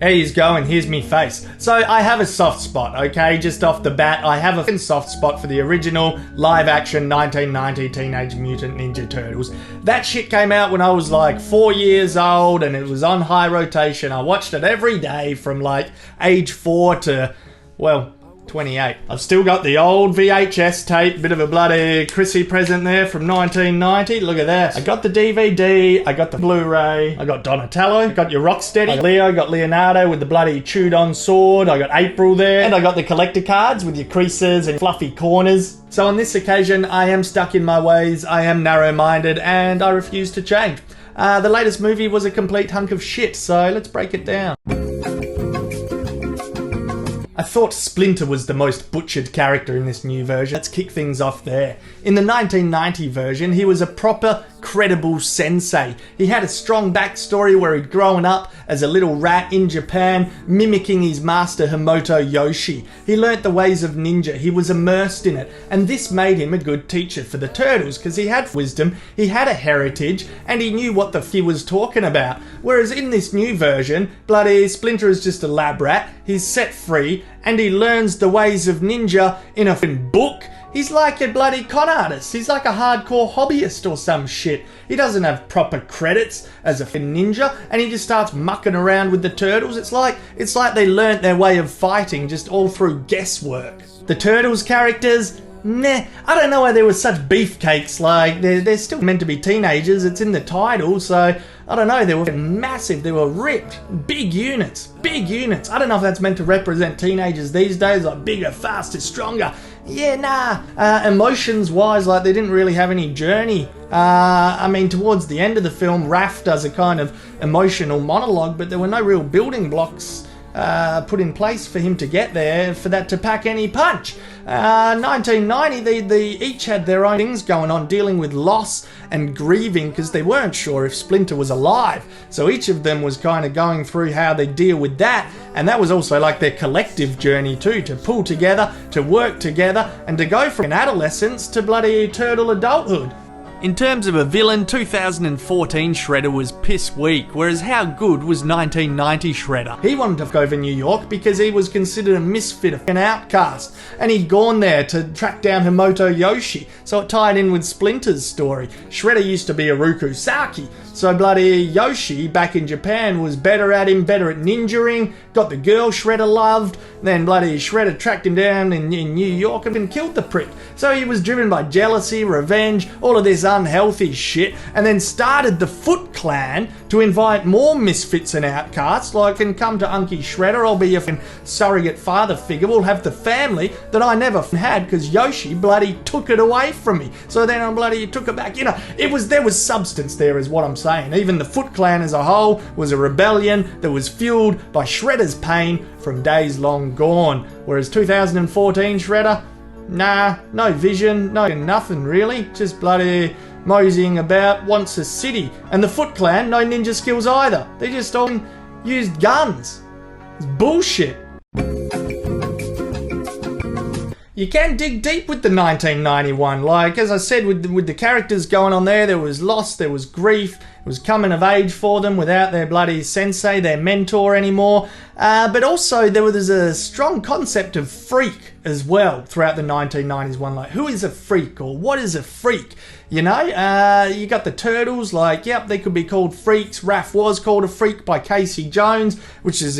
There you go, and here's me face. So I have a soft spot, okay? Just off the bat, I have a soft spot for the original live-action 1990 Teenage Mutant Ninja Turtles. That shit came out when I was like 4 years old, and it was on high rotation. I watched it every day from like age 4 to, well, 28. I've still got the old VHS tape, bit of a bloody Chrissy present there from 1990. Look at that. I got the DVD, I got the Blu-ray, I got Donatello, I got your Rocksteady, I got Leo, I got Leonardo with the bloody chewed on sword, I got April there, and I got the collector cards with your creases and fluffy corners. So on this occasion, I am stuck in my ways, I am narrow-minded, and I refuse to change. The latest movie was a complete hunk of shit, so let's break it down. I thought Splinter was the most butchered character in this new version. Let's kick things off there. In the 1990 version, he was a proper, credible sensei. He had a strong backstory where he'd grown up as a little rat in Japan, mimicking his master Himoto Yoshi. He learnt the ways of ninja, he was immersed in it, and this made him a good teacher for the turtles, because he had wisdom, he had a heritage, and he knew what the f*** he was talking about. Whereas in this new version, bloody Splinter is just a lab rat, he's set free, and he learns the ways of ninja in a f***ing book. He's like a bloody con artist. He's like a hardcore hobbyist or some shit. He doesn't have proper credits as a ninja, and he just starts mucking around with the turtles. It's like they learnt their way of fighting just all through guesswork. The turtles characters, nah, I don't know why there was such beefcakes. Like, they're still meant to be teenagers. It's in the title, so I don't know. They were massive. They were ripped. Big units. Big units. I don't know if that's meant to represent teenagers these days, like bigger, faster, stronger. Yeah, nah. Emotions-wise, like, they didn't really have any journey. I mean, towards the end of the film, Raph does a kind of emotional monologue, but there were no real building blocks put in place for him to get there, for that to pack any punch. 1990, they each had their own things going on, dealing with loss and grieving, because they weren't sure if Splinter was alive. So each of them was kind of going through how they deal with that, and that was also like their collective journey too, to pull together, to work together, and to go from adolescence to bloody turtle adulthood. In terms of a villain, 2014 Shredder was piss weak, whereas how good was 1990 Shredder? He wanted to go over New York because he was considered a misfit, an outcast, and he'd gone there to track down Himoto Yoshi, so it tied in with Splinter's story. Shredder used to be a Rukusaki, so bloody Yoshi back in Japan was better at him, better at ninjaing, got the girl Shredder loved, then bloody Shredder tracked him down in New York and killed the prick. So he was driven by jealousy, revenge, all of this unhealthy shit, and then started the Foot Clan to invite more misfits and outcasts, like, and come to Unky Shredder, I'll be your surrogate father figure, we'll have the family that I never had because Yoshi bloody took it away from me. So then I bloody took it back. You know, there was substance there is what I'm saying. Even the Foot Clan as a whole was a rebellion that was fueled by Shredder's pain from days long gone. Whereas 2014 Shredder, nah, no vision, no nothing really, just bloody moseying about, wants a city. And the Foot Clan, no ninja skills either. They just all used guns. It's bullshit. You can dig deep with the 1991, like, as I said, with the characters going on there was loss, there was grief, it was coming of age for them without their bloody sensei, their mentor anymore, but also there was a strong concept of freak as well throughout the 1990s one, like, who is a freak, or what is a freak? You know, you got the Turtles, like, yep, they could be called freaks. Raph was called a freak by Casey Jones, which is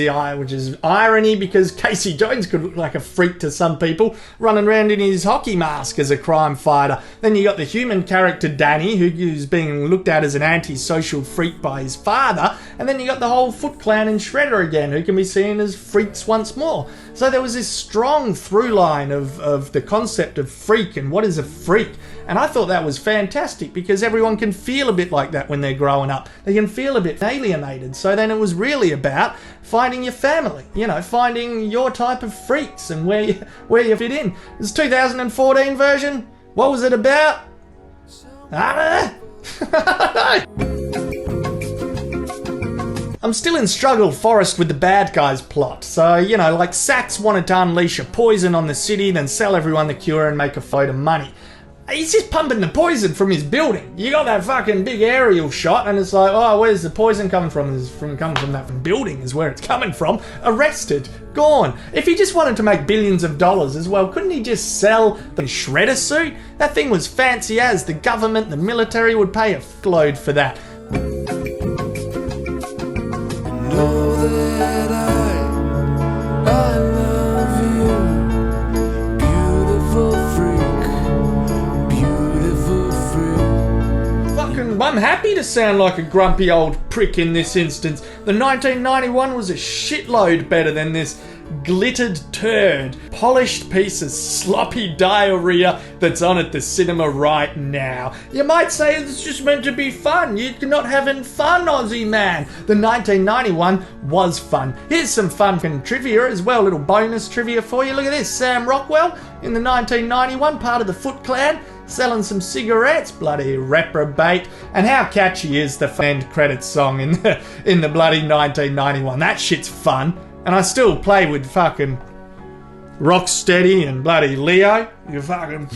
irony, because Casey Jones could look like a freak to some people, running around in his hockey mask as a crime fighter. Then you got the human character Danny, who's being looked at as an antisocial freak by his father, and then you got the whole Foot Clan and Shredder again, who can be seen as freaks once more. So there was this strong through line of the concept of freak and what is a freak. And I thought that was fantastic, because everyone can feel a bit like that when they're growing up. They can feel a bit alienated. So then it was really about finding your family, you know, finding your type of freaks and where you fit in. This 2014 version, what was it about? I don't know. I'm still in Struggle Forest with the bad guys plot. So, you know, like, Sax wanted to unleash a poison on the city, then sell everyone the cure and make a load of money. He's just pumping the poison from his building. You got that fucking big aerial shot, and it's like, oh, where's the poison coming from? It's coming from that building is where it's coming from. Arrested. Gone. If he just wanted to make billions of dollars as well, couldn't he just sell the shredder suit? That thing was fancy as. The government, the military would pay a load for that. Know that I love you, beautiful freak, beautiful freak. Fucking, I'm happy to sound like a grumpy old prick in this instance. The 1991 was a shitload better than this glittered turd, polished piece of sloppy diarrhea that's on at the cinema right now. You might say it's just meant to be fun. You're not having fun, Ozzy man. The 1991 was fun. Here's some fun trivia as well, little bonus trivia for you. Look at this, Sam Rockwell in the 1991, part of the Foot Clan, selling some cigarettes, bloody reprobate. And how catchy is the end credits song in the bloody 1991? That shit's fun. And I still play with fucking Rocksteady and bloody Leo. You fucking...